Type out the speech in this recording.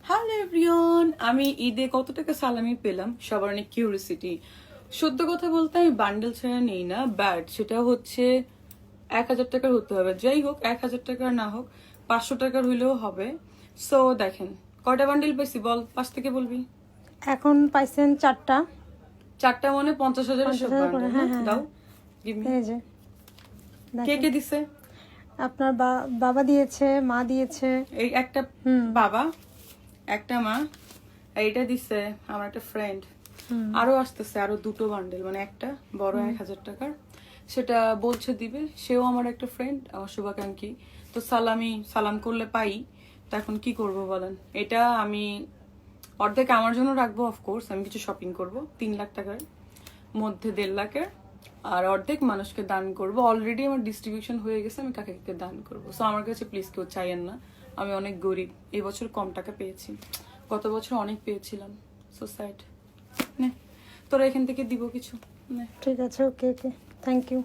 Hello everyone, আমি ঈদে কত টাকা সালামি পেলাম সবার অনেক কিউরিসিটি। সত্য কথা বলতে আমি বান্ডেল ছাড়া নেই না, বাট সেটা হচ্ছে 1,000 টাকার হতে হবে। যাই হোক, 1,000 টাকার না হোক 500 টাকার হইলেও হবে। সো দেখেন কয়টা বান্ডেল পেয়েছি বল, 5 থেকে বলবি। এখন পাইছেন 4টা। 4টা মানে 50,000 সব 50,000 করে, বান্ডেল। হ্যাঁ, হ্যাঁ, দাও, হ্যাঁ। Give me. এই যে কে দেখেন, কে দিছে? আপনার বাবা দিয়েছে, মা দিয়েছে। এই একটা বাবা, একটা মা, আর এটা দিছে আমার একটা ফ্রেন্ড। আরো আসতেছে আরো 2টো বান্ডেল, মানে একটা বড় 1,000 টাকার, সেটা বলছে দিবে। সেও আমার একটা ফ্রেন্ড, আমার শুভাকাঙ্ক্ষী। তো সালাম করলে পাই। তো এখন কি করব বলেন? এটা আমি অর্ধেক আমার জন্য রাখবো, অফকোর্স আমি কিছু শপিং করব 3 লাখ টাকার মধ্যে, 1.5 লাখের, আর অর্ধেক মানুষকে দান করব। অলরেডি আমার ডিস্ট্রিবিউশন হয়ে গেছে, আমি কাকে কাকে দান করব। সো আমার কাছে প্লিজ কেউ চাইয়েন না, আমি অনেক গরিব। এই বছর কম টাকা পেয়েছি, গত বছর অনেক পেয়েছিলাম। So sad. নে তোরা এখান থেকে দিব কিছু, নে। ঠিক আছে, ওকে ওকে, থ্যাংক ইউ।